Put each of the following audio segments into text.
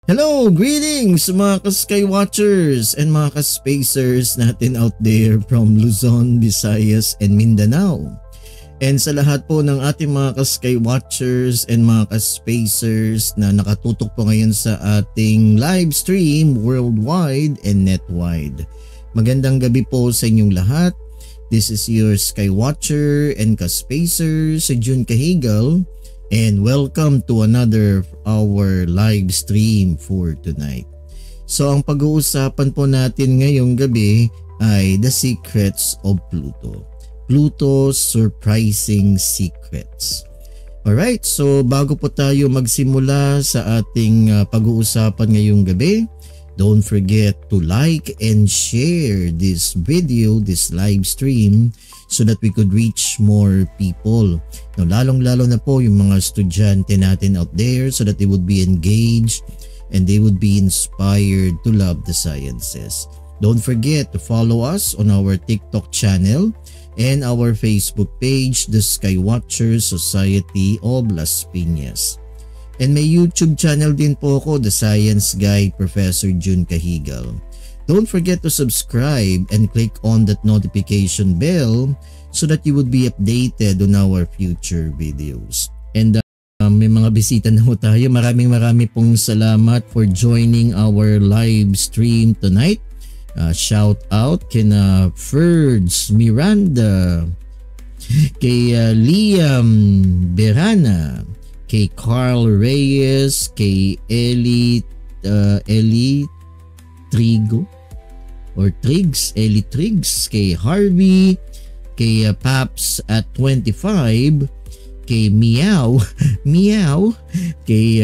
Hello! Greetings mga ka-Skywatchers and mga ka-Spacers natin out there from Luzon, Visayas and Mindanao. And sa lahat po ng ating mga ka-Skywatchers and mga ka-Spacers na nakatutok po ngayon sa ating live stream worldwide and netwide. Magandang gabi po sa inyong lahat. This is your Skywatcher and ka-Spacer, si June Cahigal. And welcome to another our live stream for tonight. So ang pag-uusapan po natin ngayong gabi ay The Secrets of Pluto. Pluto's Surprising Secrets. Alright, so bago po tayo magsimula sa ating pag-uusapan ngayong gabi, don't forget to like and share this video, this live stream, so that we could reach more people. Now, lalong-lalo na po yung mga estudyante natin out there so that they would be engaged and they would be inspired to love the sciences. Don't forget to follow us on our TikTok channel and our Facebook page, The Skywatcher Society of Las Piñas. And may YouTube channel din po ako, The Science Guy Professor June Cahigal. Don't forget to subscribe and click on that notification bell so that you would be updated on our future videos. And may mga bisita na po tayo. Maraming pong salamat for joining our live stream tonight. Shout out kina Ferds Miranda, kay Liam Berana, kay Carl Reyes, kay Eli Trigo or Triggs, Eli Triggs, kay Harvey, kay Paps at 25, kay Meow, kay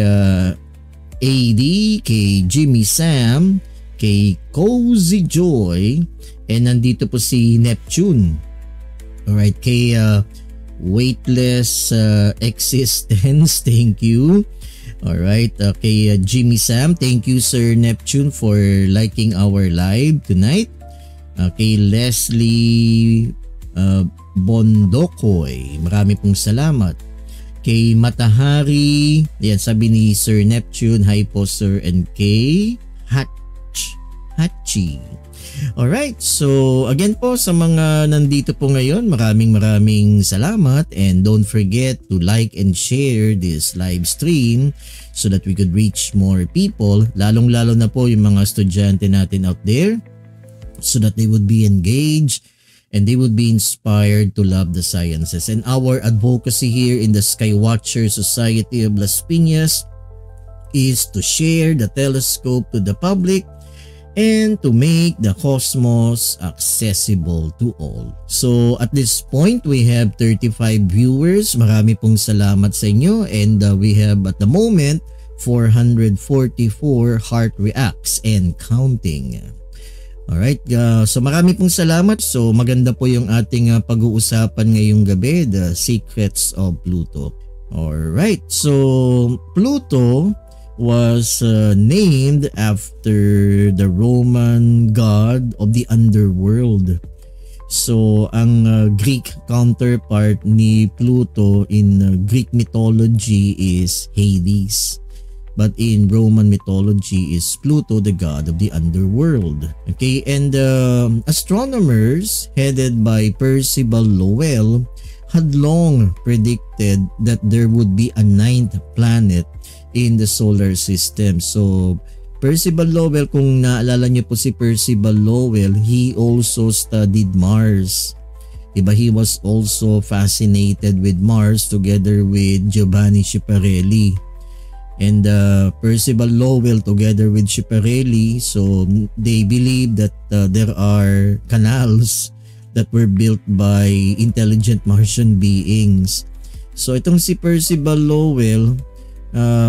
AD, kay Jimmy Sam, kay Cozy Joy, and nandito po si Neptune. Alright, kay Weightless Existence, thank you. Alright, kay Jimmy Sam, thank you Sir Neptune for liking our live tonight. Kay Leslie Bondokoy, marami pong salamat. Kay Matahari, yan sabi ni Sir Neptune, hi po Sir, and kay Hachi. Alright, so again po sa mga nandito po ngayon, maraming salamat, and don't forget to like and share this live stream so that we could reach more people, lalong-lalo na po yung mga estudyante natin out there, so that they would be engaged and they would be inspired to love the sciences. And our advocacy here in the Skywatcher Society of Las Piñas is to share the telescope to the public and to make the cosmos accessible to all. So at this point, we have 35 viewers. Marami pong salamat sa inyo, and we have at the moment 444 heart reacts and counting. Alright, so marami pong salamat. So maganda po yung ating pag-uusapan ngayong gabi, The Secrets of Pluto. Alright, so Pluto was named after the Roman god of the underworld. So ang Greek counterpart ni Pluto in Greek mythology is Hades. But in Roman mythology is Pluto the god of the underworld. Okay, and astronomers headed by Percival Lowell had long predicted that there would be a ninth planet in the solar system. So Percival Lowell, kung naalala niyo po si Percival Lowell, he also studied Mars. Diba, he was also fascinated with Mars together with Giovanni Schiaparelli. And Percival Lowell together with Schiaparelli, so they believe that there are canals that were built by intelligent Martian beings. So itong si Percival Lowell,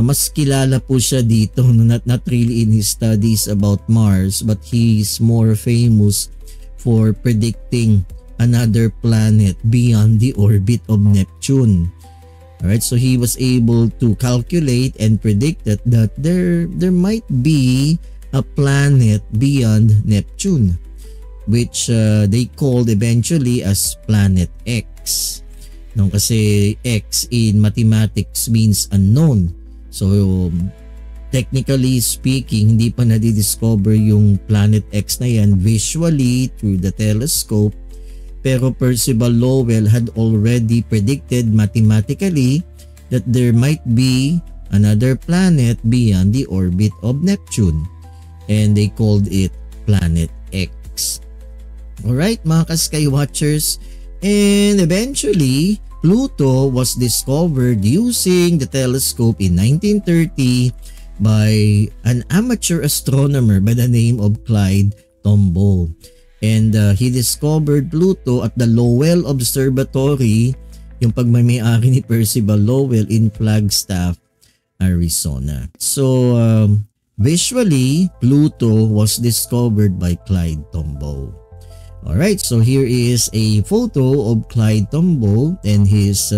mas kilala po siya dito, not really in his studies about Mars, but he's more famous for predicting another planet beyond the orbit of Neptune. Alright, so he was able to calculate and predict that there might be a planet beyond Neptune, which they called eventually as Planet X. No, kasi X in mathematics means unknown. So technically speaking, hindi pa nadidiscover yung Planet X na yan visually through the telescope. Pero Percival Lowell had already predicted mathematically that there might be another planet beyond the orbit of Neptune. And they called it Planet X. Alright mga ka-Skywatchers, and eventually Pluto was discovered using the telescope in 1930 by an amateur astronomer by the name of Clyde Tombaugh. And he discovered Pluto at the Lowell Observatory, yung pagmamayari ni Percival Lowell in Flagstaff, Arizona. So visually, Pluto was discovered by Clyde Tombaugh. Alright, so here is a photo of Clyde Tombaugh and his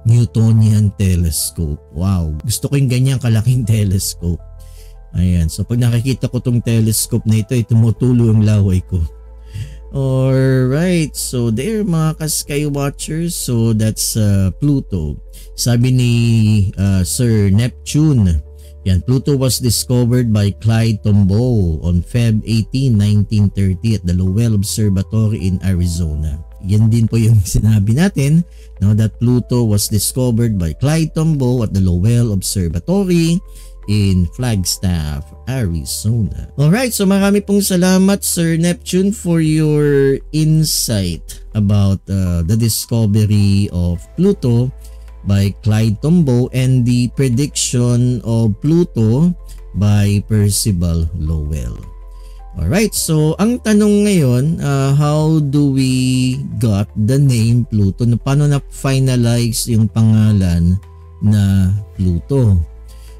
Newtonian telescope. Wow, gusto ko yung ganyang kalaking telescope. Ayan, so pag nakikita ko tong telescope na ito, tumutulo yung laway ko. Alright, so there mga ka-Skywatchers, so that's Pluto. Sabi ni Sir Neptune, yan, Pluto was discovered by Clyde Tombaugh on Feb 18, 1930 at the Lowell Observatory in Arizona. Yan din po yung sinabi natin, no, that Pluto was discovered by Clyde Tombaugh at the Lowell Observatory in Flagstaff, Arizona. Alright, so marami pong salamat Sir Neptune for your insight about the discovery of Pluto by Clyde Tombaugh and the prediction of Pluto by Percival Lowell. Alright, so ang tanong ngayon, how do we got the name Pluto? Paano na-finalize yung pangalan na Pluto?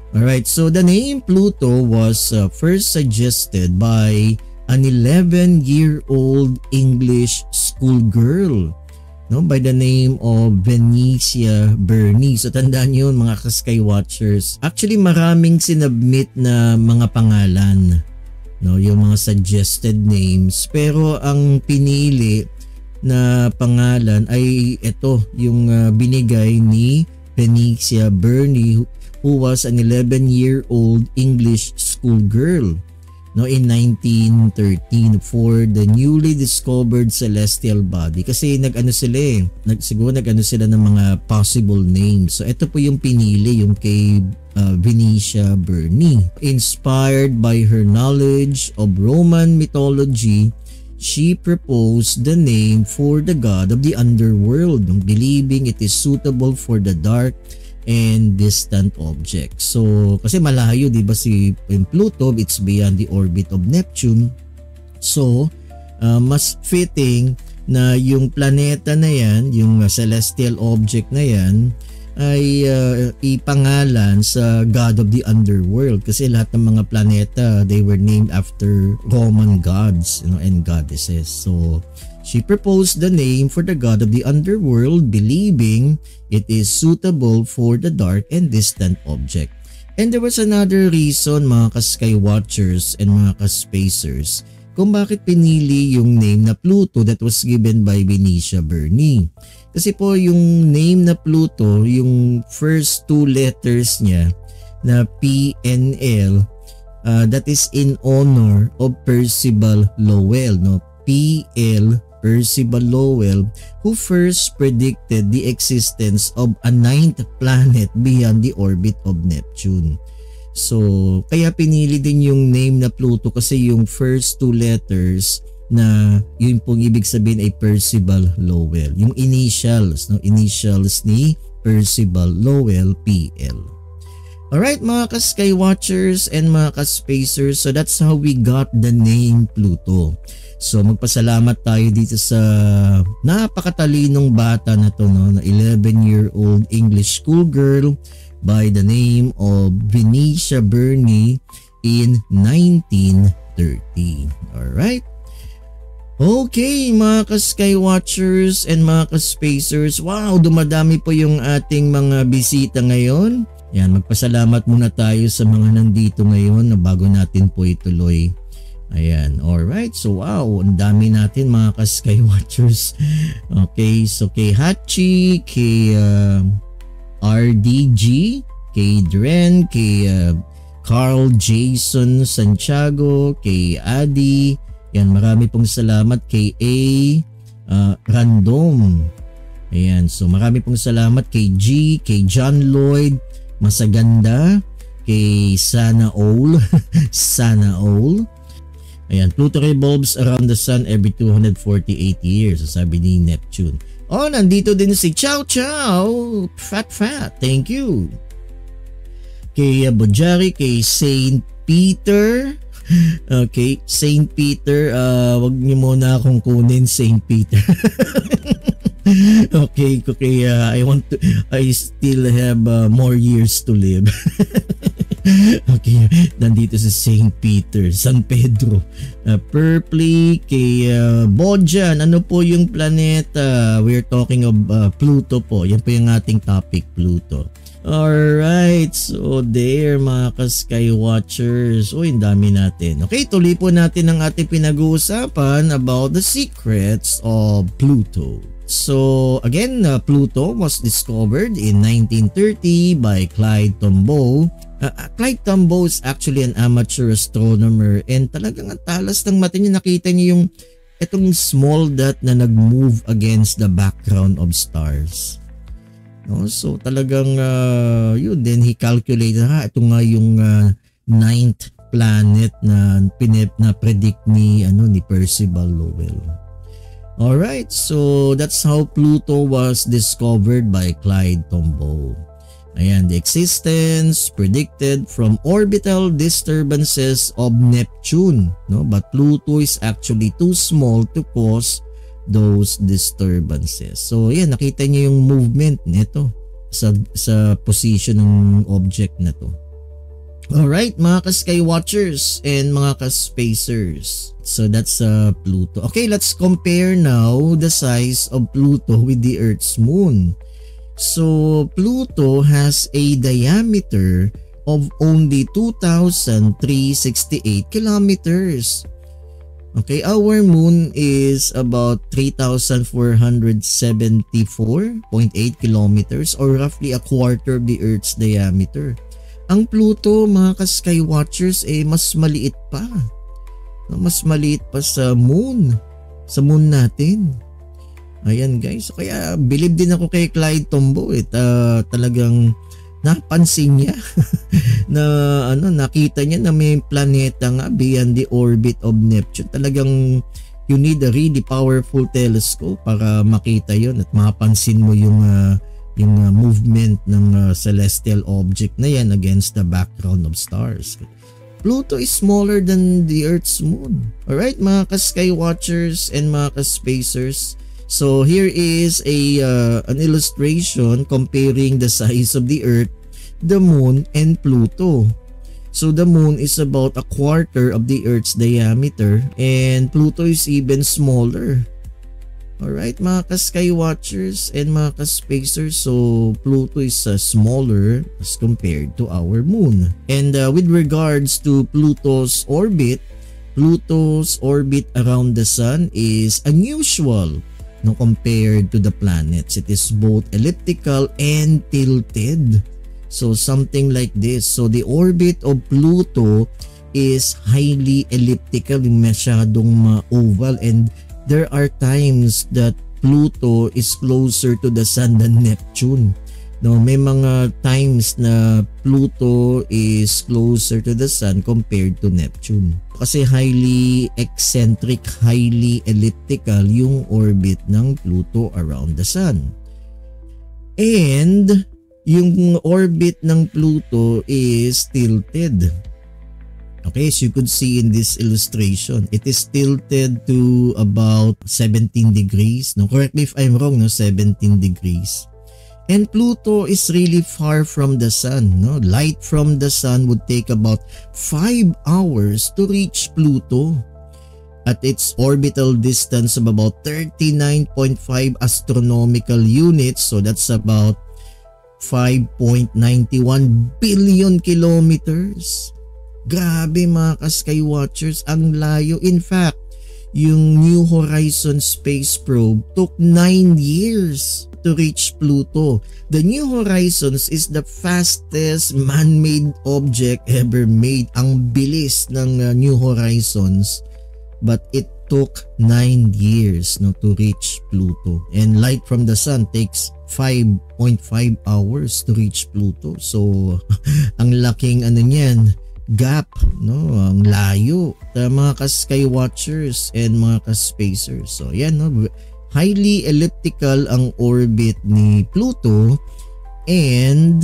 Alright, so the name Pluto was first suggested by an 11-year-old English schoolgirl, no, by the name of Venetia Burney. So tandaan yun mga ka-Skywatchers. Actually maraming sinubmit na mga pangalan, no, yung mga suggested names, pero ang pinili na pangalan ay ito, yung binigay ni Venetia Burney, who was an 11-year-old English schoolgirl, no, in 1913 for the newly discovered celestial body. Kasi nag-ano sila ng mga possible names. So ito po yung pinili, yung kay Venetia Burney. Inspired by her knowledge of Roman mythology, she proposed the name for the god of the underworld, believing it is suitable for the dark and distant objects. So kasi malayo, di ba, si Pluto, it's beyond the orbit of Neptune. So mas fitting na yung planeta na yan, yung celestial object na yan, ay ipangalan sa god of the underworld, kasi lahat ng mga planeta, they were named after Roman gods, you know, and goddesses. So she proposed the name for the god of the underworld, believing it is suitable for the dark and distant object. And there was another reason mga ka-Skywatchers and mga ka-Spacers kung bakit pinili yung name na Pluto that was given by Venetia Burney. Kasi po yung name na Pluto, yung first two letters niya na PNL, that is in honor of Percival Lowell, no? PL Percival Lowell, who first predicted the existence of a ninth planet beyond the orbit of Neptune. So kaya pinili din yung name na Pluto kasi yung first two letters na yun pong ibig sabihin ay Percival Lowell, yung initials, no, initials ni Percival Lowell, PL. Alright mga ka-Skywatchers and mga ka-Spacers, so that's how we got the name Pluto. So magpasalamat tayo dito sa napakatalinong bata na to, no, na 11-year-old English schoolgirl by the name of Venetia Burney in 1930. Alright? Okay mga ka-Skywatchers and mga ka-Spacers, wow, dumadami po yung ating mga bisita ngayon. Yan, magpasalamat muna tayo sa mga nandito ngayon na bago natin po ituloy. Ayan, alright, so wow, ang dami natin mga ka-Skywatchers. Okay, so kay Hachi, kay RDG, kay Dren, kay Carl Jason Santiago, kay Adi. Yan, marami pong salamat kay A. Random. Ayan, so marami pong salamat kay G, kay John Lloyd, Masaganda, kay Sana Ol, Sana Ol. Ayan, Pluto revolves around the sun every 248 years, sabi ni Neptune. Oh, nandito din si Chow Chow, Fat Fat, thank you. Kay Bojari, kay Saint Peter. Okay, Saint Peter, wag niyo muna akong kunin, Saint Peter. Okay, I still have more years to live. Okay, nandito si Saint Peter, San Pedro. Purpley, kay Bojan, ano po yung planeta? We're talking of Pluto po. Yan po yung ating topic, Pluto. Alright, so there mga ka-Sky Watchers. Uy, ang dami natin. Okay, tuloy po natin ang ating pinag-uusapan about the secrets of Pluto. So again, Pluto was discovered in 1930 by Clyde Tombaugh. Clyde Tombaugh is actually an amateur astronomer and talagang ang talas ng mata niya. Nakita niya yung itong small dot na nag-move against the background of stars. No? So talagang yun, then he calculated, ito nga yung ninth planet na predict ni Percival Lowell. Alright, so that's how Pluto was discovered by Clyde Tombaugh. Ayan, the existence predicted from orbital disturbances of Neptune, no? But Pluto is actually too small to cause those disturbances. So yan, nakita niyo yung movement nito sa position ng object na to. Alright, mga ka-Sky Watchers and mga ka-Spacers. So that's Pluto. Okay, let's compare now the size of Pluto with the Earth's moon. So Pluto has a diameter of only 2,368 kilometers. Okay, our moon is about 3,474.8 kilometers or roughly a quarter of the Earth's diameter. Ang Pluto, mga ka-Sky Watchers, mas maliit pa. Mas maliit pa sa moon. Sa moon natin. Ayan guys. Kaya believe din ako kay Clyde Tombaugh. Talagang napansin niya na nakita niya na may planeta nga beyond the orbit of Neptune. Talagang you need a really powerful telescope para makita yon at mapansin mo yung movement ng celestial object na yan against the background of stars. Pluto is smaller than the Earth's moon. Alright, mga ka-Sky Watchers and mga ka-Spacers. So here is an illustration comparing the size of the Earth, the moon, and Pluto. So the moon is about a quarter of the Earth's diameter and Pluto is even smaller. Alright, mga ka-Sky Watchers and mga ka-Spacers, so Pluto is smaller as compared to our moon. And with regards to Pluto's orbit around the sun is unusual compared to the planets. It is both elliptical and tilted. So something like this. So the orbit of Pluto is highly elliptical, masyadong oval, and there are times that Pluto is closer to the sun than Neptune. No, may mga times na Pluto is closer to the sun compared to Neptune. Kasi highly eccentric, highly elliptical yung orbit ng Pluto around the sun. And yung orbit ng Pluto is tilted. Okay, as you could see in this illustration, it is tilted to about 17 degrees. No, correct me if I'm wrong, 17 degrees. And Pluto is really far from the sun. No? Light from the sun would take about 5 hours to reach Pluto at its orbital distance of about 39.5 astronomical units. So that's about 5.91 billion kilometers. Grabe mga ka-Sky Watchers, ang layo. In fact, yung New Horizons space probe took 9 years to reach Pluto. The New Horizons is the fastest man-made object ever made. Ang bilis ng New Horizons, but it took 9 years to reach Pluto. And light from the sun takes 5.5 hours to reach Pluto. So ang laking niyan, gap, ang layo mga ka-skywatchers and mga ka-spacers. So yan, highly elliptical ang orbit ni Pluto, and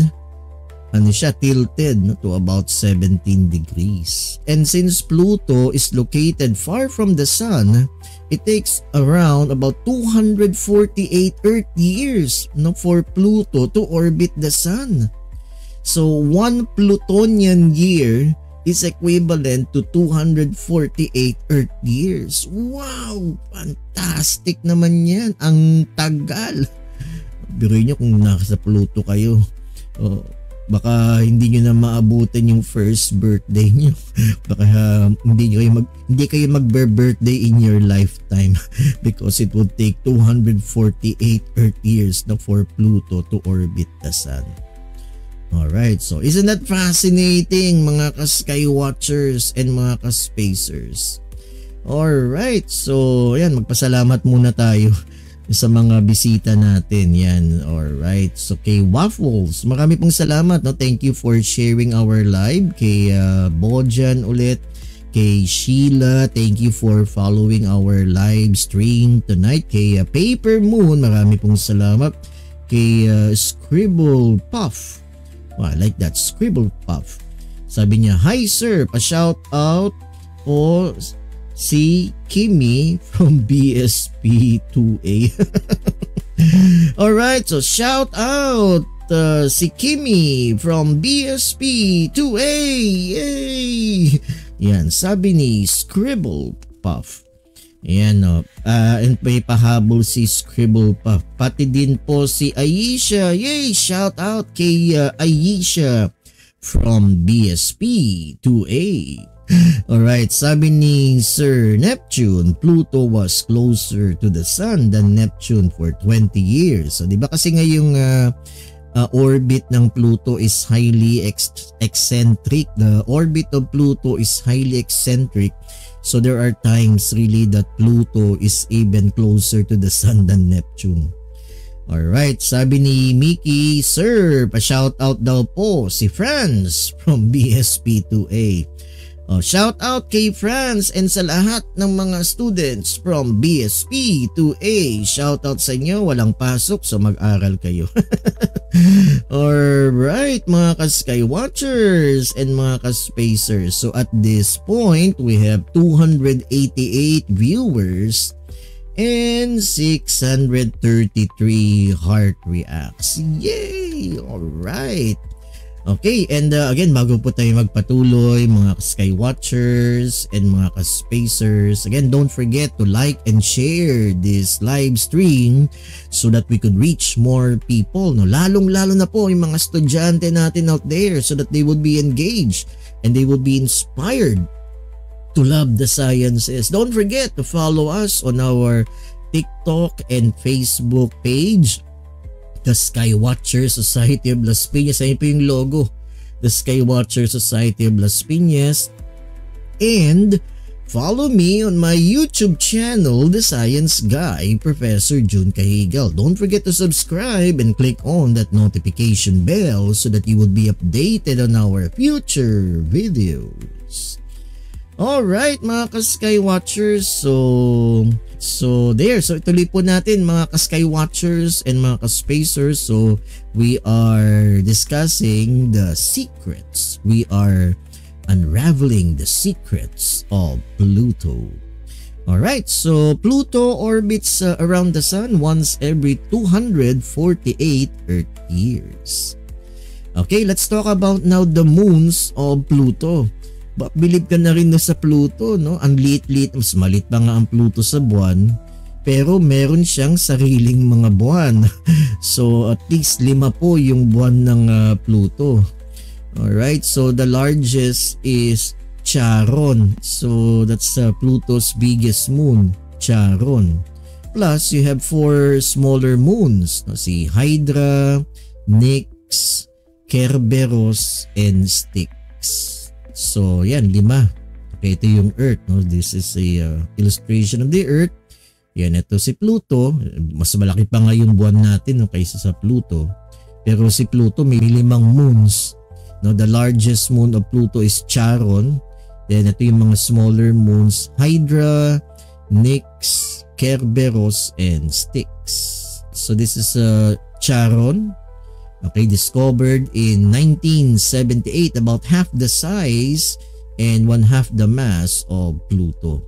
tilted to about 17 degrees. And since Pluto is located far from the sun, it takes around about 248 Earth years for Pluto to orbit the sun. So 1 Plutonian year is equivalent to 248 Earth years. Wow! Fantastic naman yan. Ang tagal. Biruin nyo kung nasa Pluto kayo. Baka hindi nyo na maabutan yung first birthday nyo. Baka hindi kayo mag-birthday in your lifetime because it would take 248 Earth years for Pluto to orbit the sun. Alright, so isn't that fascinating mga ka-skywatchers and mga ka-spacers? Alright, so yan, magpasalamat muna tayo sa mga bisita natin. Yan, alright. So kay Waffles, marami pong salamat. Thank you for sharing our live. Kay Bojan ulit. Kay Sheila, thank you for following our live stream tonight. Kay Paper Moon, marami pong salamat. Kay Scribble Puff. Oh, I like that, Scribble Puff. Sabi niya, hi sir, pa-shout out po si Kimi from BSP 2A. Alright, so shout out si Kimi from BSP 2A. Yay! Yan, sabi ni Scribble Puff. Ayan, and may pahabol si Scribble Puff. Pati din po si Aisha. Yay! Shout out kay Aisha from BSP 2A. Alright, sabi ni Sir Neptune, Pluto was closer to the Sun than Neptune for 20 years. So, di ba kasi ngayong orbit ng Pluto is highly eccentric. The orbit of Pluto is highly eccentric. So there are times really that Pluto is even closer to the Sun than Neptune. Alright, sabi ni Mickey, Sir, pa-shout out daw po si Franz from BSP2A. Shout out kay Franz and sa lahat ng mga students from BSP2A. Shout out sa inyo, walang pasok so mag-aral kayo. Alright mga ka-skywatchers and mga ka-spacers. So at this point, we have 288 viewers and 633 heart reacts. Yay! Alright. Okay, and again, bago po tayo magpatuloy, mga skywatchers and mga ka-spacers, again, don't forget to like and share this live stream so that we could reach more people. Lalong-lalo na po yung mga estudyante natin out there so that they would be engaged and they would be inspired to love the sciences. Don't forget to follow us on our TikTok and Facebook page, The Skywatcher Society of Las Piñas. Ayun po yung logo, The Skywatcher Society of Las Piñas. And follow me on my YouTube channel, The Science Guy, Professor June Cahigal. Don't forget to subscribe and click on that notification bell so that you will be updated on our future videos. Alright mga ka-skywatchers, so there. So ituloy po natin mga ka-skywatchers and mga ka-spacers. So we are discussing the secrets. We are unraveling the secrets of Pluto. Alright, so Pluto orbits around the Sun once every 248 Earth years. Okay, let's talk about now the moons of Pluto. Believe ka na rin sa Pluto, no? Ang liit-liit, mas malit pa nga ang Pluto sa buwan, pero meron siyang sariling mga buwan. So at least 5 po yung buwan ng Pluto. Alright, so the largest is Charon. So that's Pluto's biggest moon, Charon. plus you have 4 smaller moons. No? Si Hydra, Nix, Kerberos, and Styx. So yan, 5. Okay, ito yung Earth. No? This is a illustration of the Earth. Yan, ito si Pluto. Mas malaki pa nga yung buwan natin no, kaysa sa Pluto. Pero si Pluto may 5 moons. No? The largest moon of Pluto is Charon. Then ito yung mga smaller moons, Hydra, Nix, Kerberos, and Styx. So this is Charon. Okay, discovered in 1978, about half the size and 1/2 the mass of Pluto.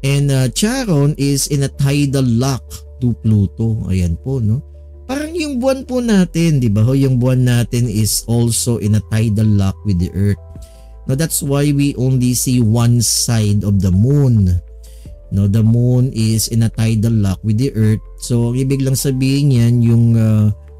And Charon is in a tidal lock to Pluto. Ayan po, no? Parang yung buwan po natin, di ba? Yung buwan natin is also in a tidal lock with the Earth. Now that's why we only see one side of the moon. No, the moon is in a tidal lock with the Earth. So ibig lang sabihin yan yung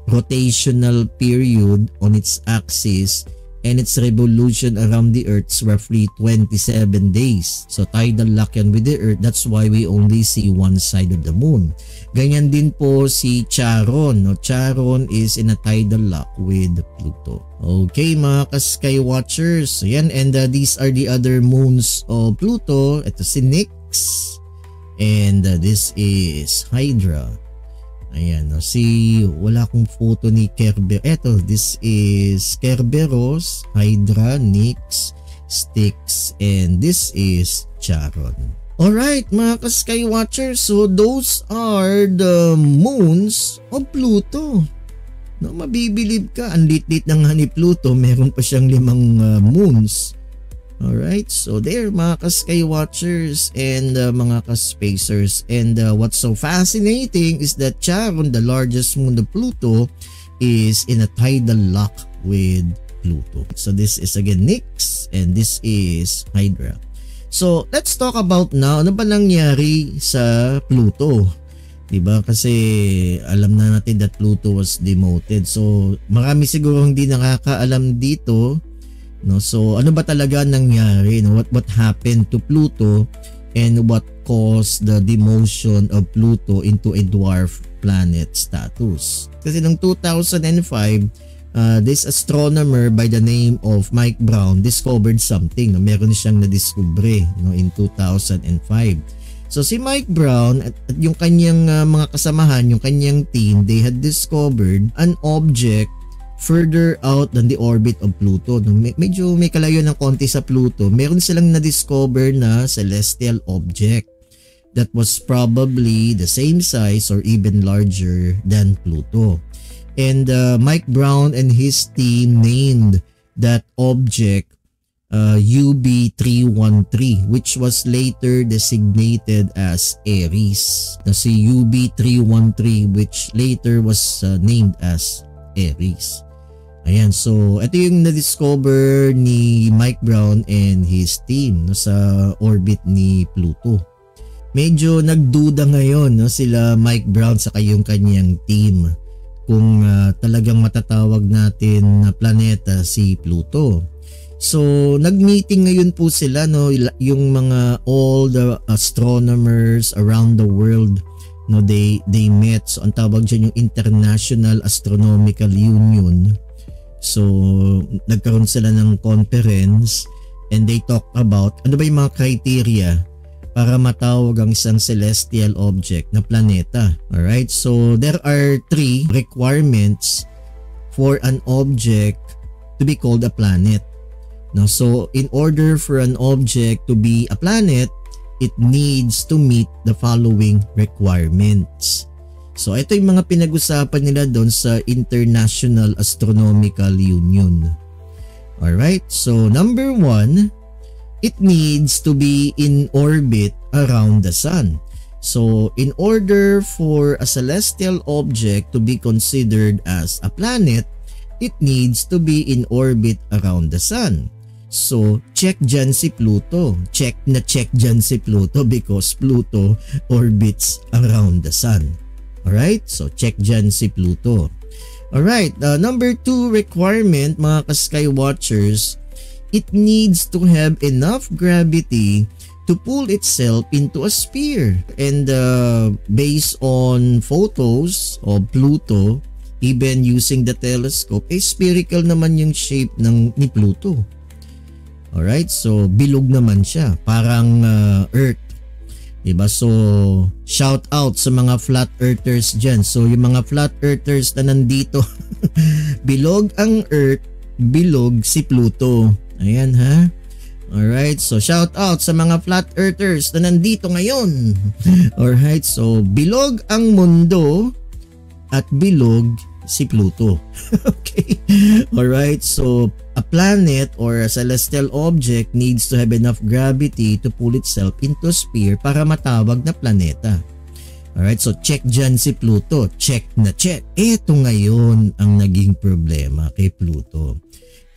rotational period on its axis and its revolution around the Earth is roughly 27 days. So tidal lock yan with the Earth. That's why we only see one side of the moon. Ganyan din po si Charon. No? Charon is in a tidal lock with Pluto. Okay mga ka-Sky Watchers. Yan, and these are the other moons of Pluto. Ito si Nix. And this is Hydra. Ayan, no? Wala akong photo ni Kerberos. Eto, this is Kerberos, Hydra, Nix, Styx, and this is Charon. Alright mga ka-Sky Watchers, so those are the moons of Pluto. No, mabibilib ka, ang lit-lit ng ni Pluto, meron pa siyang 5 moons. Alright, so there mga ka-Sky Watchers and mga ka-Spacers. And what's so fascinating is that Charon, the largest moon of Pluto, is in a tidal lock with Pluto. So this is again Nix and this is Hydra. So let's talk about now, ano ba nangyari sa Pluto? Diba? Kasi alam na natin that Pluto was demoted. So marami siguro hindi nakakaalam dito. No, so ano ba talaga nangyari? No? What happened to Pluto and what caused the demotion of Pluto into a dwarf planet status? Kasi noong 2005, this astronomer by the name of Mike Brown discovered something. No? Meron siyang nadiskubre no, in 2005. So si Mike Brown at yung kanyang mga kasamahan, yung kanyang team, they had discovered an object further out than the orbit of Pluto. Medyo may kalayo ng konti sa Pluto. Meron silang na-discover na celestial object that was probably the same size or even larger than Pluto. And Mike Brown and his team named that object UB313, which was later designated as Aries. Na si UB313 which later was named as Aries. Ayan, so ito yung na-discover ni Mike Brown and his team no, sa orbit ni Pluto. Medyo nagduda ngayon no, sila Mike Brown sa yung kanyang team kung talagang matatawag natin na planeta si Pluto. So nag-meeting ngayon po sila no, yung mga all the astronomers around the world. No, they met. So ang tawag dyan yung International Astronomical Union. So nagkaroon sila ng conference and they talk about ano ba yung mga criteria para matawag ang isang celestial object na planeta. Alright, so there are 3 requirements for an object to be called a planet. Now, so in order for an object to be a planet, it needs to meet the following requirements. So ito yung mga pinag-usapan nila doon sa International Astronomical Union. Alright, so number 1, it needs to be in orbit around the Sun. So in order for a celestial object to be considered as a planet, it needs to be in orbit around the Sun. So check dyan si Pluto. Check dyan si Pluto because Pluto orbits around the Sun. Alright, so check dyan si Pluto. Alright, number 2 requirement mga ka-Sky Watchers, it needs to have enough gravity to to pull itself into a sphere. And based on photos of Pluto, even using the telescope, spherical naman yung shape ni Pluto. Alright, so bilog naman siya, parang Earth. Diba? So, shout out sa mga flat earthers dyan. So, yung mga flat earthers na nandito, bilog ang Earth, bilog si Pluto. Ayan ha. Alright, so shout out sa mga flat earthers na nandito ngayon. Alright, so bilog ang mundo at bilog si Pluto. Okay. Alright, so a planet or a celestial object needs to have enough gravity to pull itself into a sphere para matawag na planeta. Alright, so check dyan si Pluto. Check na check. Ito ngayon ang naging problema kay Pluto.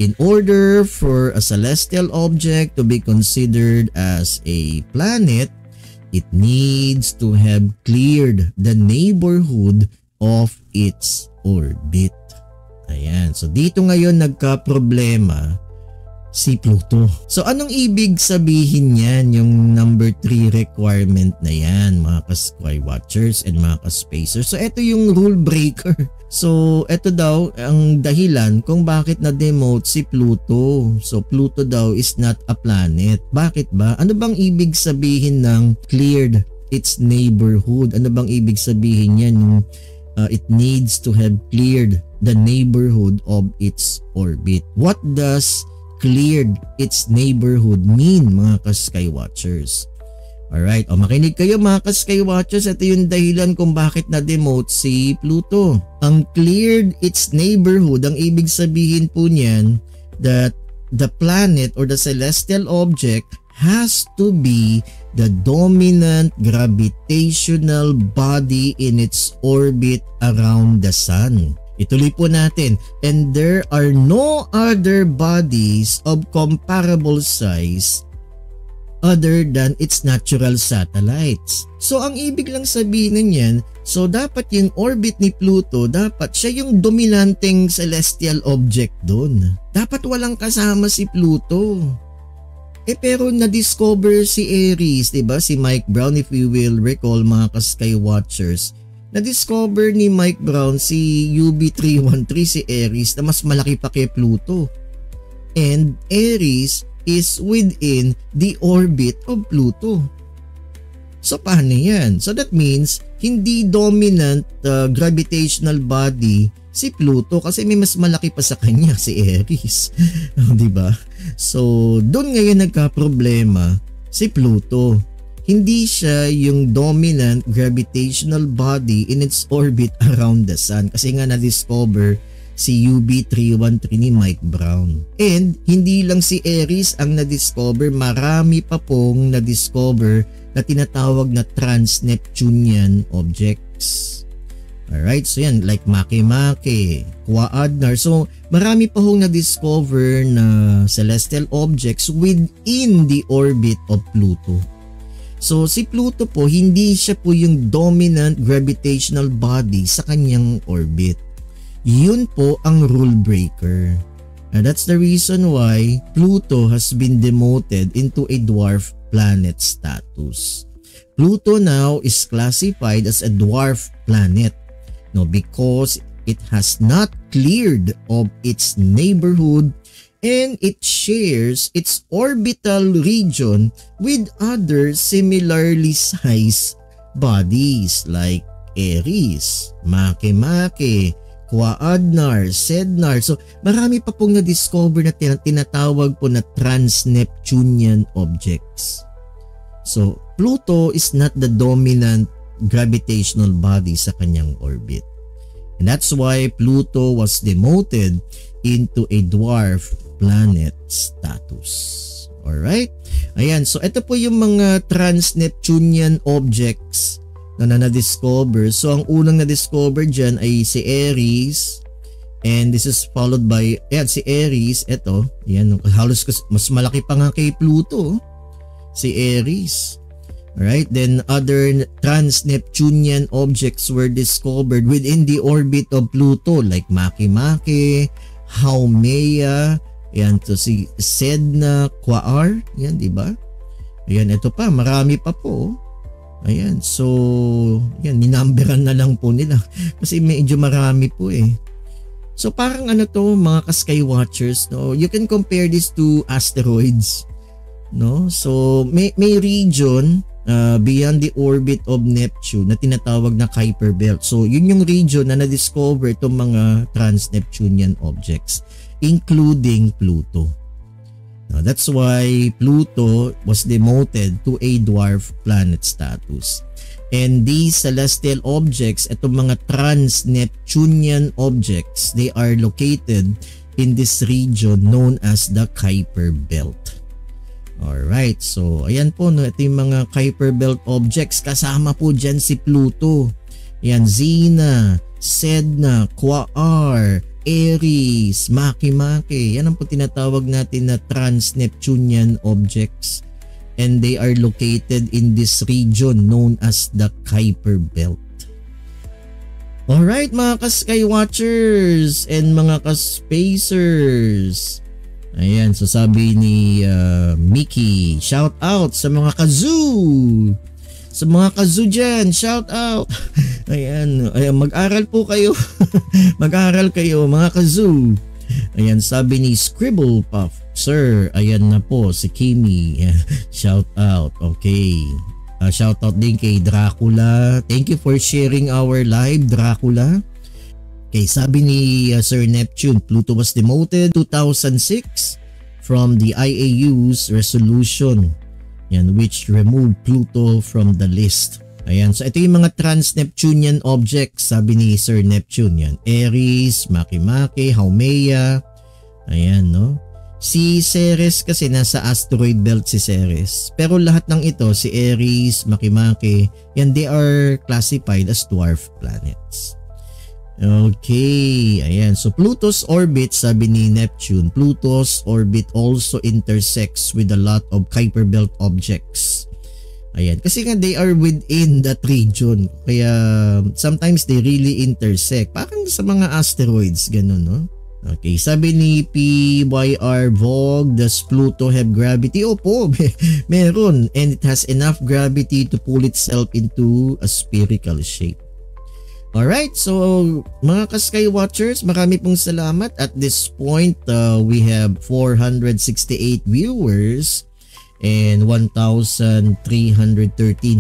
In order for a celestial object to be considered as a planet, it needs to have cleared the neighborhood of its orbit. Ayan. So dito ngayon nagka-problema si Pluto. So anong ibig sabihin yan, yung number 3 requirement na yan, mga ka-Sky Watchers and mga ka-Spacers? So ito yung rule breaker. So ito daw ang dahilan kung bakit na-demote si Pluto. So Pluto daw is not a planet. Bakit ba? Ano bang ibig sabihin ng cleared its neighborhood? Ano bang ibig sabihin yan yung it needs to have cleared the neighborhood of its orbit? What does cleared its neighborhood mean, mga ka-Sky Watchers? Alright, o makinig kayo mga ka-Sky Watchers, ito yung dahilan kung bakit na-demote si Pluto. Ang cleared its neighborhood, ang ibig sabihin po niyan that the planet or the celestial object has to be the dominant gravitational body in its orbit around the Sun. Ituloy po natin. And there are no other bodies of comparable size other than its natural satellites. So ang ibig lang sabihin niyan, so dapat yung orbit ni Pluto, dapat siya yung dominanteng celestial object doon. Dapat walang kasama si Pluto. Pero na-discover si Aries, diba? Si Mike Brown, if you will recall mga ka-Sky Watchers, na-discover ni Mike Brown si UB313, si Aries, na mas malaki pa kay Pluto. And Aries is within the orbit of Pluto. So paano yan? So that means hindi dominant gravitational body si Pluto kasi may mas malaki pa sa kanya, si Aries. Diba? So doon ngayon nagka-problema si Pluto. Hindi siya yung dominant gravitational body in its orbit around the Sun kasi nga na-discover si UB313 ni Mike Brown. And hindi lang si Aries ang na-discover, marami pa pong na-discover na tinatawag na trans-Neptunian objects. Alright, so yan, like Makemake, Quaadnar. So marami pa hong na-discover na celestial objects within the orbit of Pluto. So si Pluto po, hindi siya po yung dominant gravitational body sa kanyang orbit. Yun po ang rule breaker. And that's the reason why Pluto has been demoted into a dwarf planet status. Pluto now is classified as a dwarf planet. No, because it has not cleared of its neighborhood and it shares its orbital region with other similarly sized bodies like Aries, Makemake, Quaadnar, Sednar. So marami pa pong na-discover na tinatawag po na trans-Neptunian objects. So Pluto is not the dominant gravitational body sa kanyang orbit. And that's why Pluto was demoted into a dwarf planet status. Alright? Ayan, so ito po yung mga trans-Neptunian objects na na-discover. So ang unang na-discover dyan ay si Aries. And this is followed by, ayan, si Aries, ito. Ayan, halos mas malaki pa nga kay Pluto. Si Aries. Alright, then other trans-Neptunian objects were discovered within the orbit of Pluto like Makemake, Haumea, yan to si Sedna, Quaar, yan, di ba? Ayan, ito pa, marami pa po. Ayan, so yan, ninumberan na lang po nila kasi medyo marami po eh. So parang ano to mga ka-sky watchers, no? You can compare this to asteroids, no? So may region beyond the orbit of Neptune na tinatawag na Kuiper Belt. So yun yung region na na-discover itong mga trans-Neptunian objects including Pluto. Now, that's why Pluto was demoted to a dwarf planet status. And these celestial objects, itong mga trans-Neptunian objects, they are located in this region known as the Kuiper Belt. Alright, so ayan po, no, ito yung mga Kuiper Belt objects. Kasama po dyan si Pluto. Ayan, Xena, Sedna, Quaoar, Eris, Makemake. Yan ang po tinatawag natin na trans-Neptunian objects. And they are located in this region known as the Kuiper Belt. Alright mga ka-sky watchers and mga ka-spacers. Ayan, so sabi ni Mickey, shout out sa mga kazoo. Sa mga kazoo dyan, shout out. Ayan, mag-aral po kayo. Mag-aral kayo mga kazoo. Ayan, sabi ni Scribble Puff, sir, ayan na po si Kimi. Shout out, okay. Shout out din kay Dracula. Thank you for sharing our live, Dracula. Okay, sabi ni Sir Neptune, Pluto was demoted 2006 from the IAU's resolution. Yan, which removed Pluto from the list. Ayan, so ito yung mga trans-Neptunian objects, sabi ni Sir Neptune. Yan, Eris, Makemake, Haumea. Ayan, no? Si Ceres kasi nasa asteroid belt si Ceres. Pero lahat ng ito, si Eris, Makemake, yan, they are classified as dwarf planets. Okay, ayan. So Pluto's orbit, sabi ni Neptune, Pluto's orbit also intersects with a lot of Kuiper Belt objects. Ayan, kasi nga they are within that region. Kaya sometimes they really intersect. Parang sa mga asteroids, ganun, no? Okay, sabi ni PYR Vogue, does Pluto have gravity? Opo, meron. And it has enough gravity to pull itself into a spherical shape. Alright, so mga ka-sky watchers, marami pong salamat. At this point, we have 468 viewers and 1,313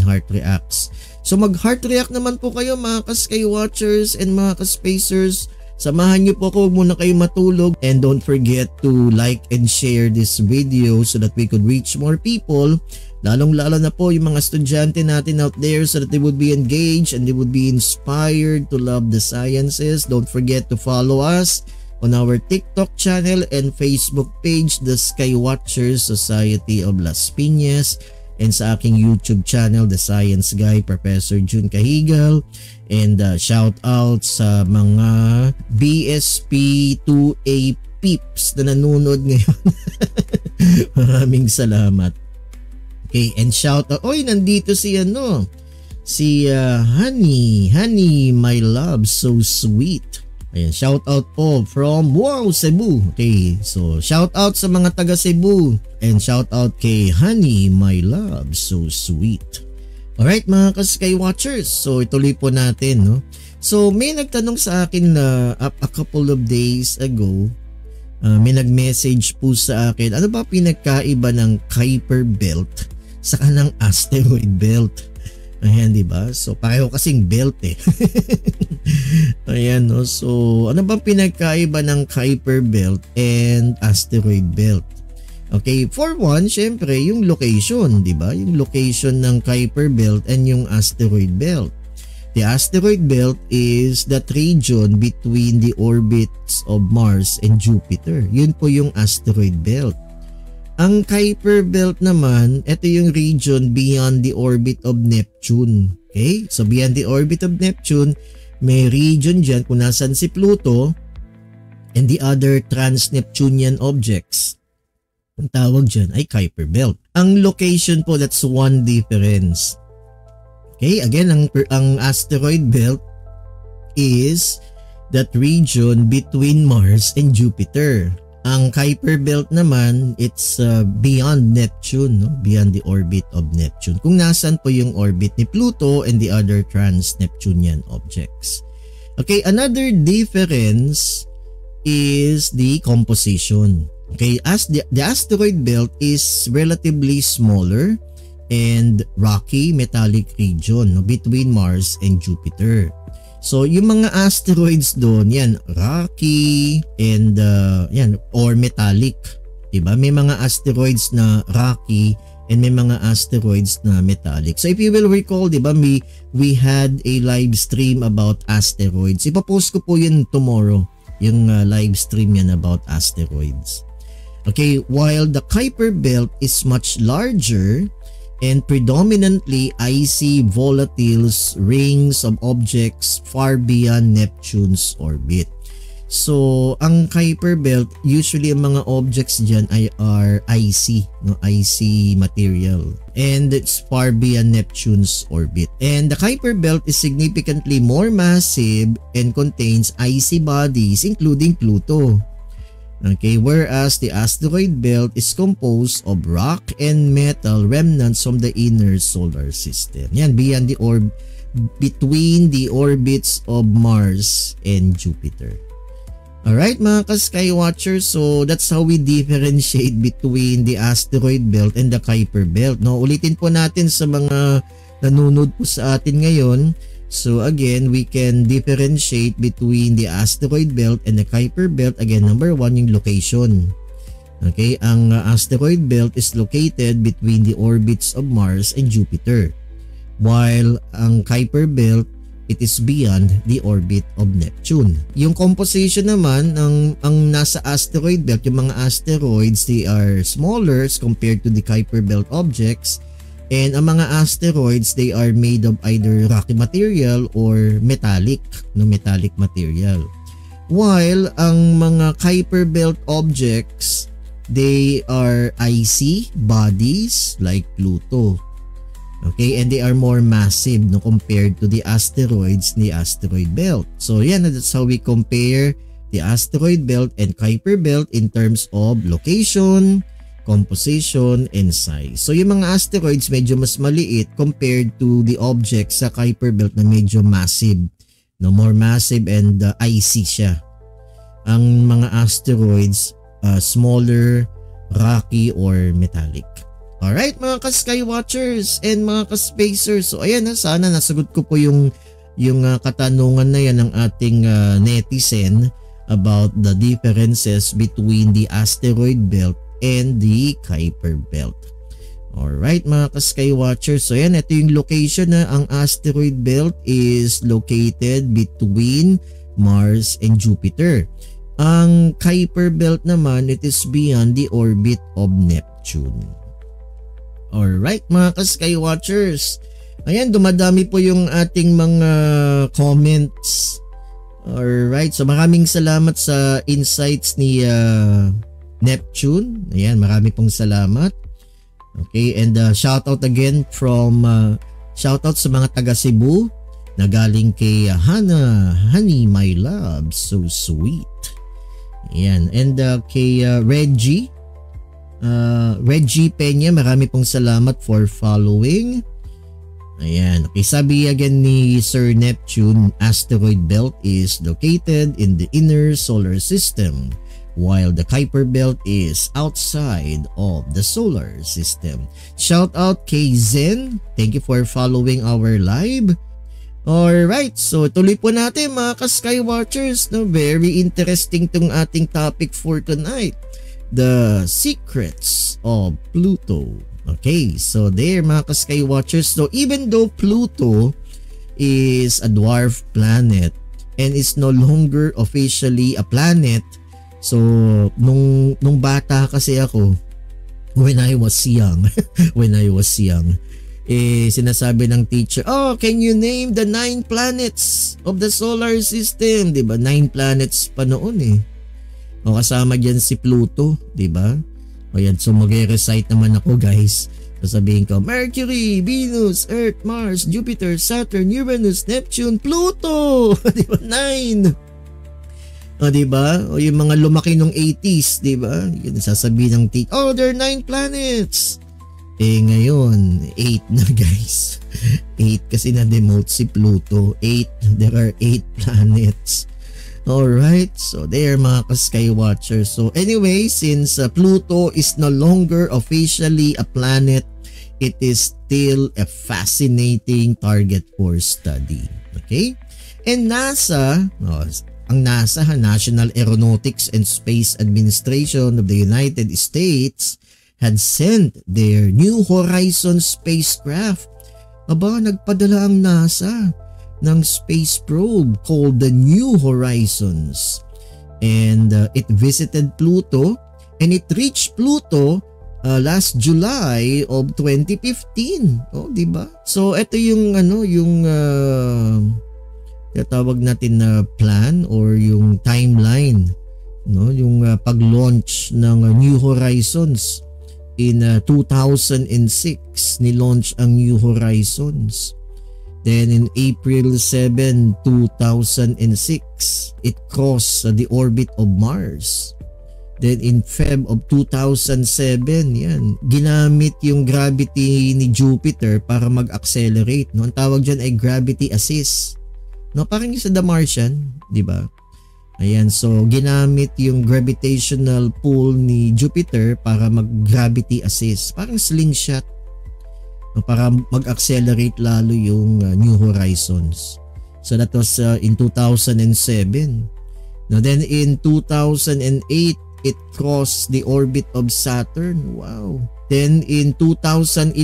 heart reacts. So mag-heart react naman po kayo mga ka-sky watchers and mga ka-spacers. Samahan niyo po ako, huwag muna kayo matulog. And don't forget to like and share this video so that we could reach more people. Lalong-lalo na po yung mga estudyante natin out there so that they would be engaged and they would be inspired to love the sciences. Don't forget to follow us on our TikTok channel and Facebook page, The Sky Watchers Society of Las Piñas, and sa aking YouTube channel, The Science Guy, Professor Jun Cahigal. And shout out sa mga BSP 2A peeps na nanonood ngayon. Maraming salamat. Okay, and shout out, oy, nandito si si Honey, my love, so sweet. Ayan, shout out po from Cebu. Okay, so shout out sa mga taga Cebu and shout out kay Honey, my love, so sweet. Alright mga ka-sky watchers, so ituloy po natin, no? So may nagtanong sa akin na a couple of days ago, may nag-message po sa akin, ano ba pinagkaiba ng Kuiper Belt sa kanang asteroid belt? Ayan, di ba? So pareho kasing belt eh. Ayan, no? So ano bang pinagkaiba ng Kuiper Belt and asteroid belt? Okay, for one, syempre yung location, di ba? Yung location ng Kuiper Belt and yung asteroid belt. The asteroid belt is that region between the orbits of Mars and Jupiter. Yun po yung asteroid belt. Ang Kuiper Belt naman, ito yung region beyond the orbit of Neptune. Okay? So beyond the orbit of Neptune, may region dyan kung nasan si Pluto and the other trans-Neptunian objects. Ang tawag dyan ay Kuiper Belt. Ang location po, that's one difference. Okay? Again, ang asteroid belt is that region between Mars and Jupiter. Ang Kuiper Belt naman, it's beyond Neptune, no? Beyond the orbit of Neptune. Kung nasan po yung orbit ni Pluto and the other trans-Neptunian objects. Okay, another difference is the composition. Okay, as the asteroid belt is relatively smaller and rocky metallic region, no, between Mars and Jupiter. So yung mga asteroids doon, yan, rocky and yan, or metallic, diba? May mga asteroids na rocky and may mga asteroids na metallic. So if you will recall, diba, we had a live stream about asteroids. Ipapost ko po yun tomorrow, yung live stream yan about asteroids. Okay, while the Kuiper belt is much larger and predominantly icy volatiles, rings of objects far beyond Neptune's orbit. So, ang Kuiper belt, usually ang mga objects dyan are icy, no? Icy material. And it's far beyond Neptune's orbit. And the Kuiper belt is significantly more massive and contains icy bodies including Pluto. Okay, whereas the asteroid belt is composed of rock and metal remnants from the inner solar system. Yan, beyond the between the orbits of Mars and Jupiter. Alright mga ka-Skywatchers, so that's how we differentiate between the asteroid belt and the Kuiper belt. No, ulitin po natin sa mga nanonood po sa atin ngayon. So again, we can differentiate between the asteroid belt and the Kuiper belt. Again, number one, yung location. Okay, ang asteroid belt is located between the orbits of Mars and Jupiter. While ang Kuiper belt, it is beyond the orbit of Neptune. Yung composition naman, ang nasa asteroid belt, yung mga asteroids, they are smaller as compared to the Kuiper belt objects. And ang mga asteroids, they are made of either rocky material or metallic, no, metallic material. While ang mga Kuiper belt objects, they are icy bodies like Pluto. Okay, and they are more massive, no, compared to the asteroids in the asteroid belt. So yan, that's how we compare the asteroid belt and Kuiper belt in terms of location, composition, and size. So yung mga asteroids medyo mas maliit compared to the objects sa Kuiper belt na medyo massive, no, more massive and icy siya. Ang mga asteroids smaller, rocky, or metallic. Alright mga ka-Skywatchers and mga ka-Spacers. So ayan, sana nasagot ko po yung katanungan na yan ng ating netizen about the differences between the asteroid belt and the Kuiper belt. Alright mga ka-Skywatchers. So yan, ito yung location na ang asteroid belt is located between Mars and Jupiter. Ang Kuiper belt naman, it is beyond the orbit of Neptune. Alright mga ka-Skywatchers. Ayan, dumadami po yung ating mga comments. Alright, so maraming salamat sa insights ni Neptune. Ayan, marami pong salamat. Okay, and shout out again from shout out sa mga taga Cebu na galing kay Hana, honey my love, so sweet. Ayan, and kay Reggie Peña, marami pong salamat for following. Ayan, okay, sabi again ni Sir Neptune, asteroid belt is located in the inner solar system, while the Kuiper belt is outside of the solar system. Shout out kay Zen. Thank you for following our live. Alright, so tuloy po natin mga ka-Skywatchers. No? Very interesting tong ating topic for tonight. The secrets of Pluto. Okay, so there mga ka-Skywatchers. So even though Pluto is a dwarf planet and is no longer officially a planet, so, nung bata kasi ako, when I was young, sinasabi ng teacher, oh, can you name the 9 planets of the solar system? Diba? 9 planets pa noon eh. O kasama dyan si Pluto, diba? O yan, so mag-recite naman ako guys. Sasabihin ko, Mercury, Venus, Earth, Mars, Jupiter, Saturn, Uranus, Neptune, Pluto! Diba? 9! O, diba? O yung mga lumaki nung 80s, diba? Yun, sasabihin ng there are 9 planets. Ngayon, 8 na guys. 8 kasi na-demote si Pluto. There are 8 planets. Alright, so there mga ka-Skywatchers. So anyway, since Pluto is no longer officially a planet, it is still a fascinating target for study. Okay? And NASA, ang NASA, National Aeronautics and Space Administration of the United States, had sent their New Horizons spacecraft. Nagpadala ang NASA ng space probe called the New Horizons. And it visited Pluto and it reached Pluto last July of 2015. Diba? So ito yung tawag natin na plan or yung timeline, yung pag-launch ng New Horizons. In 2006, ni-launch ang New Horizons. Then in April 7, 2006, it crossed the orbit of Mars. Then in Feb of 2007, ginamit yung gravity ni Jupiter para mag-accelerate. Ang tawag dyan ay gravity assist. Parang yung sa The Martian, di ba? Ayan, so ginamit yung gravitational pull ni Jupiter para mag-gravity assist. Parang slingshot. Para mag-accelerate lalo yung New Horizons. So that was in 2007. Then in 2008, it crossed the orbit of Saturn. Wow. Then in 2011,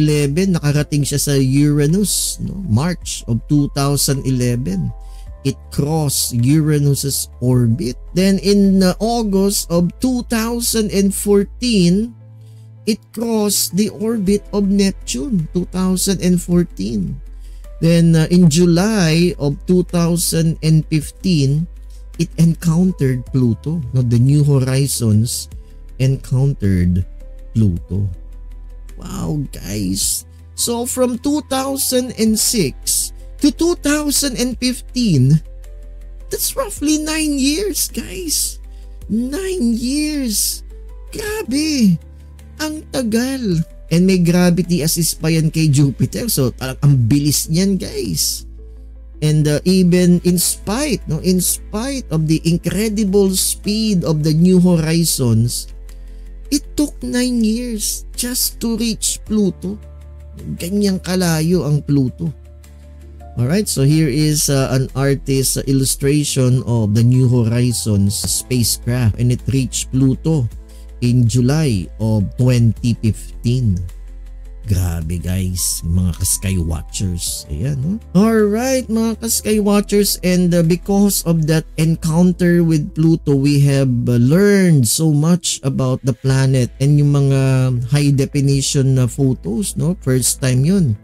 nakarating siya sa Uranus. March of 2011. It crossed Uranus's orbit. Then in August of 2014, it crossed the orbit of Neptune, 2014. Then in July of 2015, it encountered Pluto. The New Horizons encountered Pluto. Wow, guys. So from 2006 to 2015, that's roughly 9 years, guys. 9 years. Grabe. Ang tagal. And may gravity assist pa yan kay Jupiter. So ang bilis niyan, guys. And even in spite of the incredible speed of the New Horizons, it took 9 years just to reach Pluto. Ganyang kalayo ang Pluto. Alright, so here is an artist's illustration of the New Horizons spacecraft, and it reached Pluto in July of 2015. Grabe guys, mga ka-Skywatchers. Ayan, Alright, mga ka-Skywatchers, and because of that encounter with Pluto, we have learned so much about the planet and yung mga high definition na photos, First time yun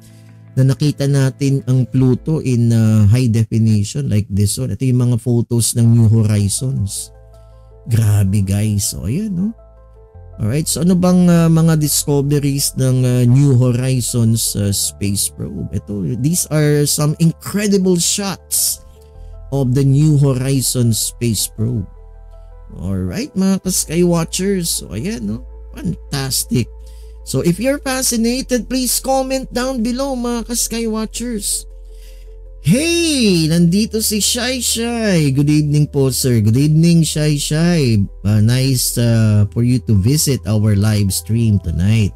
na nakita natin ang Pluto in high definition like this one. Ito yung mga photos ng New Horizons. Grabe guys. So ayan, Alright, so ano bang mga discoveries ng New Horizons space probe? These are some incredible shots of the New Horizons space probe. Alright, mga ka-Skywatchers. So ayan, fantastic. So if you're fascinated, please comment down below, mga ka-Skywatchers. Hey! Nandito si Shai Shai. Good evening po, sir. Good evening, Shai Shai. Nice for you to visit our live stream tonight.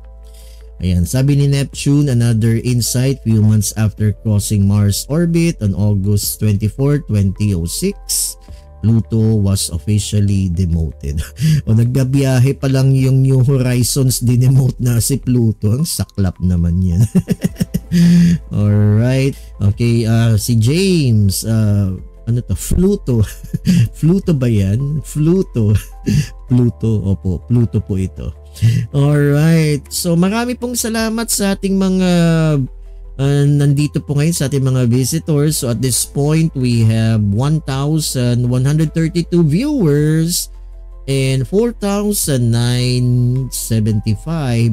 Ayan, sabi ni Neptune, another insight few months after crossing Mars orbit on August 24, 2006. Pluto was officially demoted. O nagbabiyahe pa lang yung New Horizons, dinemote na si Pluto. Ang saklap naman yan. Alright. Okay, si James, Pluto. Pluto ba yan? Pluto. Opo, Pluto po ito. Alright. So marami pong salamat sa ating mga nandito po ngayon sa ating mga visitors. So at this point, we have 1,132 viewers and 4,975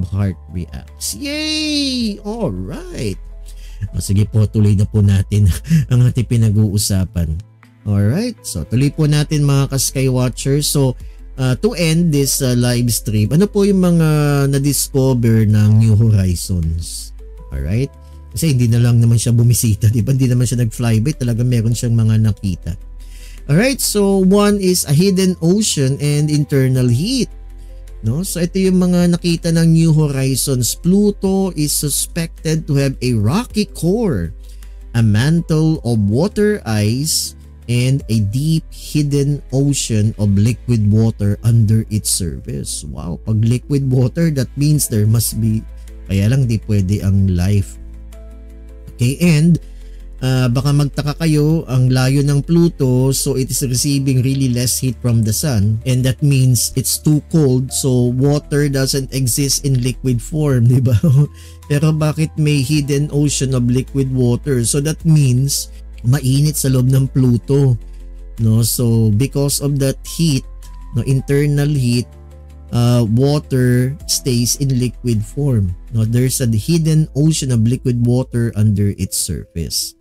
heart reacts. Yay! Alright. Sige po, tuloy na po natin ang ating pinag-uusapan. Alright, so tuloy po natin mga ka-Sky Watchers. So to end this live stream, ano po yung mga na-discover ng New Horizons? Alright? Kasi hindi na lang naman siya bumisita, di ba? Hindi naman siya nag-flyby, talaga meron siyang mga nakita. Alright, so one is a hidden ocean and internal heat. No? So ito yung mga nakita ng New Horizons. Pluto is suspected to have a rocky core, a mantle of water ice, and a deep hidden ocean of liquid water under its surface. Wow, pag liquid water, that means there must be, kaya lang di pwede ang life. Okay, and baka magtaka kayo, ang layo ng Pluto, so it is receiving really less heat from the sun, and that means it's too cold, so water doesn't exist in liquid form, di ba? Pero bakit may hidden ocean of liquid water? So that means mainit sa loob ng Pluto, no? So because of that heat, no, internal heat, water stays in liquid form. No, there's a hidden ocean of liquid water under its surface,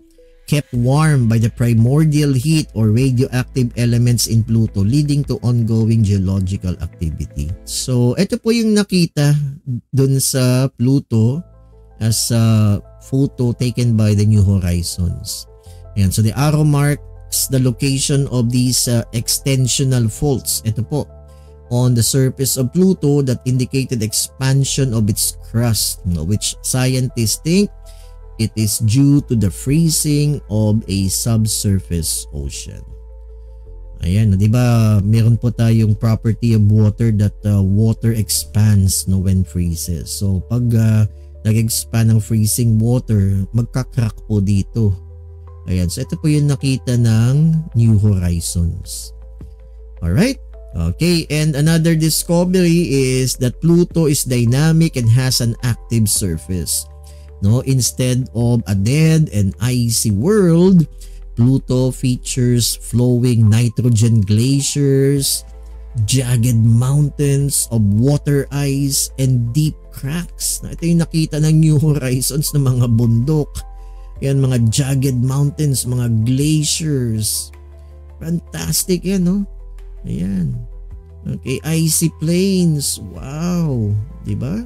kept warm by the primordial heat or radioactive elements in Pluto, leading to ongoing geological activity. So ito po yung nakita dun sa Pluto as a photo taken by the New Horizons. Ayan, so the arrow marks the location of these extensional faults. Ito po, on the surface of Pluto that indicated expansion of its crust, which scientists think it is due to the freezing of a subsurface ocean. Ayan, di ba meron po tayong property of water that water expands when freezes. So pag nag-expand ng freezing water, magka-crack po dito. Ayan, so ito po yung nakita ng New Horizons. Alright, okay, and another discovery is that Pluto is dynamic and has an active surface. No, instead of a dead and icy world, Pluto features flowing nitrogen glaciers, jagged mountains of water ice, and deep cracks. Ito yung nakita ng New Horizons ng mga bundok. Yan, mga jagged mountains, mga glaciers. Fantastic yan, no? Ayan. Okay, icy plains. Wow. Diba?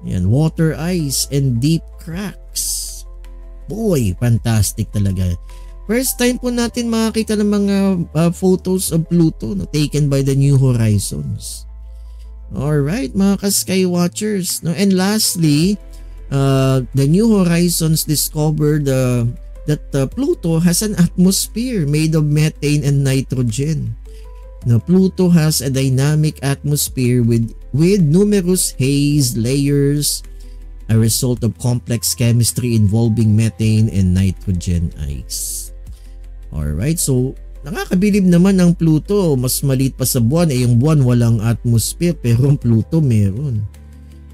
Yan, water ice and deep cracks. Boy, fantastic talaga. First time po natin makakita ng mga photos of Pluto, no, taken by the New Horizons. Alright, mga ka-Sky Watchers. No? And lastly, the New Horizons discovered that Pluto has an atmosphere made of methane and nitrogen. Now, Pluto has a dynamic atmosphere with numerous haze layers, a result of complex chemistry involving methane and nitrogen ice. Alright, so nakakabilib naman ang Pluto. Mas maliit pa sa buwan. Yung buwan walang atmosphere pero ang Pluto meron.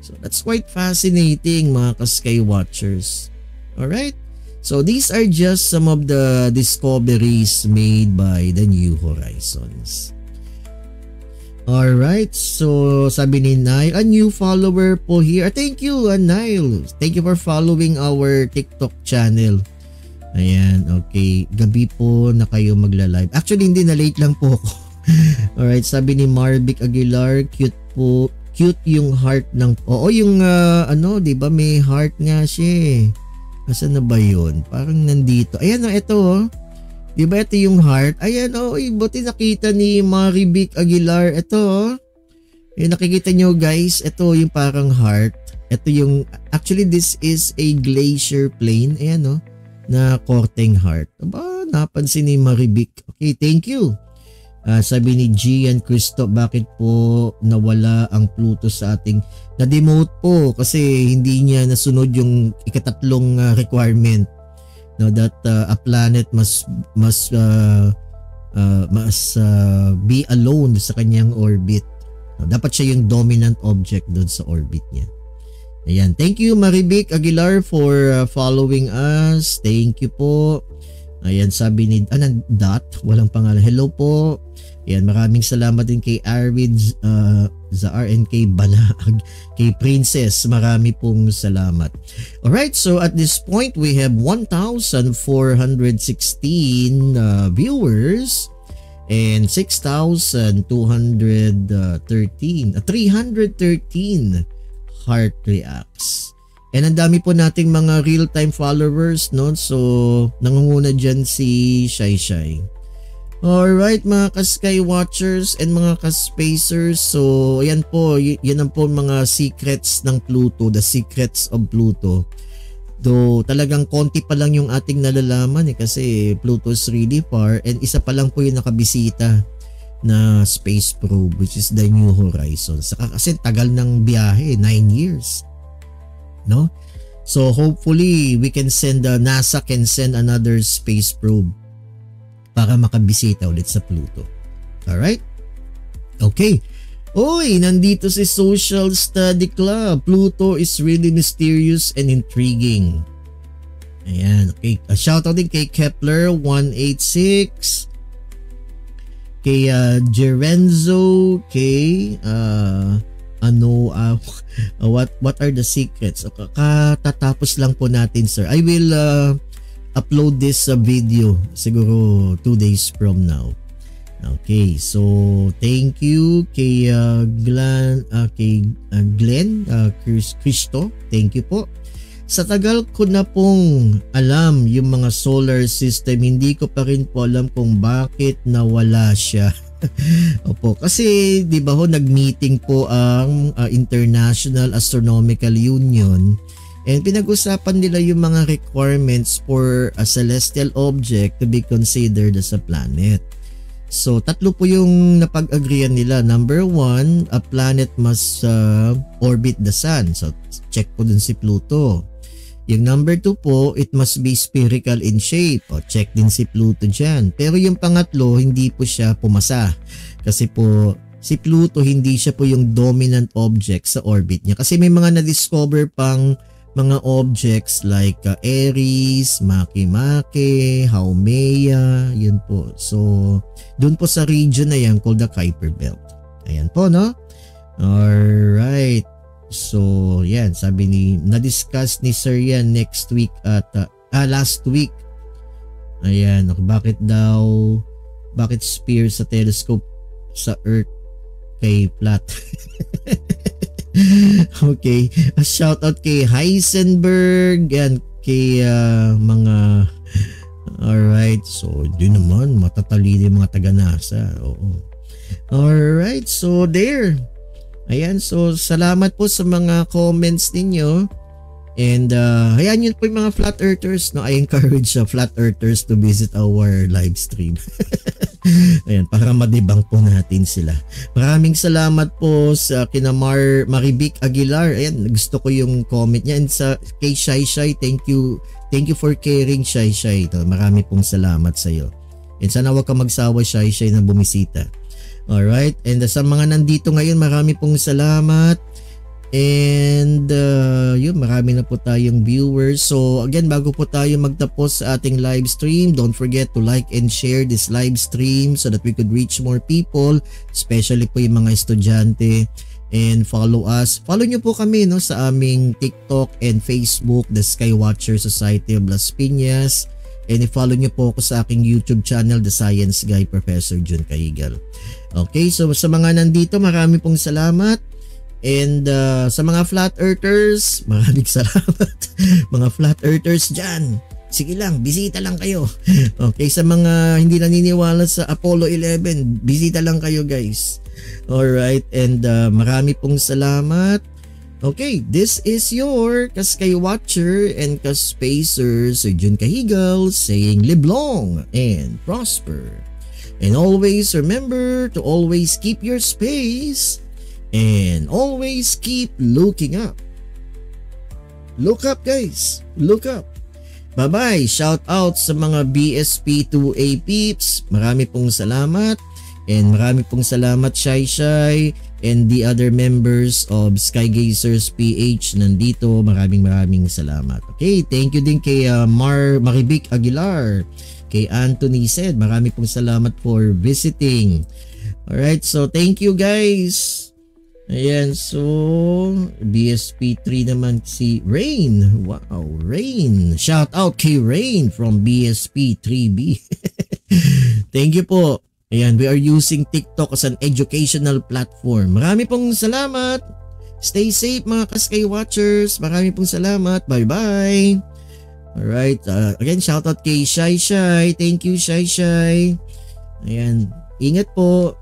So that's quite fascinating, mga ka-Sky Watchers. Alright? So these are just some of the discoveries made by the New Horizons. Alright, so sabi ni Nile, a new follower po here. Thank you, Nile. Thank you for following our TikTok channel. Ayan, okay. Gabi po na kayo magla-live. Actually, hindi na, late lang po ako. Alright, sabi ni Marvic Aguilar, cute po. Cute yung heart ng... Oo, yung ano, di ba may heart nga siya. Asan na ba yun? Parang nandito. Ayan o, ito o. Di ba ito yung heart? Ayan o, buti nakita ni Marvic Aguilar. Ito o. Nakikita nyo guys, ito yung parang heart. Ito yung... Actually, this is a glacier plain. Ayan o. Na korteng heart. Aba, napansin ni Marvic. Okay, thank you. Sabi ni Gian Cristo, bakit po nawala ang Pluto sa ating na-demote po kasi hindi niya nasunod yung ikatatlong requirement, no, that a planet must be alone sa kanyang orbit. No, dapat siya yung dominant object doon sa orbit niya. Ayan, thank you Marvic Aguilar for following us. Thank you po. Ayan, sabi ni Dot, walang pangalan. Hello po. Ayan, maraming salamat din kay Arvid Zaar and kay Banaag, kay Princess, marami pong salamat. Alright, so at this point we have 1,416 viewers and 6,213 313 heart reacts. And ang dami po nating mga real-time followers, no? So, nangunguna dyan si Shai Shai. Alright mga ka-Sky Watchers and mga ka-Spacers. So, ayan po, yan ang po mga secrets ng Pluto, the secrets of Pluto. Though talagang konti pa lang yung ating nalalaman kasi Pluto is really far and isa pa lang po yung nakabisita na space probe which is the New Horizons. Kasi tagal ng biyahe, 9 years. No? So hopefully we can send, NASA can send another space probe para makabisita ulit sa Pluto. Alright? Okay. Oy, nandito si Social Study Club. Pluto is really mysterious and intriguing. Ayan. Okay. Shoutout din kay Kepler 186. Kay Gerenzo. Kay what are the secrets? Katatapos lang po natin, sir. I will upload this video siguro 2 days from now. Okay, so thank you kay Glenn Cristo. Thank you po. Sa tagal ko na pong alam yung mga solar system, hindi ko pa rin po alam kung bakit nawala siya. Opo, kasi di ba ho nag-meeting po ang International Astronomical Union and pinag-usapan nila yung mga requirements for a celestial object to be considered as a planet. So tatlo po yung napag-agreean nila. Number 1, a planet must orbit the sun. So check po dun si Pluto. Yung number 2 po, it must be spherical in shape. O, check din si Pluto dyan. Pero yung pangatlo, hindi po siya pumasa. Kasi po, si Pluto hindi siya po yung dominant object sa orbit niya. Kasi may mga na-discover pang mga objects like Eris, Makemake, Haumea, yun po. So, dun po sa region na yan called the Kuiper Belt. Ayan po, no? Alright. So, yan, sabi na-discuss ni Sir yan next week at last week. Ayan, bakit sphere sa telescope sa Earth kay flat? Okay, a shout out kay Heisenberg and kay mga alright, so di naman matatalino yung mga taga-NASA. Oo. Alright, so there. Ayan, so salamat po sa mga comments ninyo. And ayan yun po yung mga flat earthers. No? I encourage flat earthers to visit our live stream. Ayan, para madibang po natin sila. Maraming salamat po sa kina Maribik Aguilar. Ayan, gusto ko yung comment niya. And kay Shai Shai, thank you for caring, Shai Shai. Marami pong salamat sa iyo. And sana wag ka magsawa, Shai Shai, na bumisita. Alright, and sa mga nandito ngayon, marami pong salamat. And yun, marami na po tayong viewers. So again, bago po tayo magtapos sa ating live stream, don't forget to like and share this live stream so that we could reach more people, especially po yung mga estudyante. And follow us. Follow nyo po kami, no, sa aming TikTok and Facebook, the Skywatcher Society of Las Piñas. And i-follow nyo po ako sa aking YouTube channel, The Science Guy, Professor Jun Cahigal. Okay, so sa mga nandito, marami pong salamat. And sa mga flat earthers, maraming salamat. Mga flat earthers dyan, sige lang, bisita lang kayo. Okay, sa mga hindi naniniwala sa Apollo 11, bisita lang kayo, guys. Alright, and marami pong salamat. Okay, this is your Ka-Sky Watcher and Ka-Spacer, Sir Jun Cahigal, saying live long and prosper. And always remember to always keep your space and always keep looking up. Look up, guys. Look up. Bye-bye. Shout out sa mga BSP2A peeps. Marami pong salamat. And marami pong salamat, Shai Shai, and the other members of Skygazers PH nandito. Maraming salamat. Okay, thank you din kay Maribik Aguilar, kay Anthony said, marami pong salamat for visiting. Alright, so thank you guys. Ayan, so BSP3 naman si Rain. Wow, Rain. Shout out kay Rain from BSP3B. Thank you po. Ayan, we are using TikTok as an educational platform. Marami pong salamat. Stay safe mga Kaskay Watchers. Marami pong salamat. Bye-bye. Alright, again, shout out kay Shai Shai. Thank you, Shai Shai. Ayan, ingat po.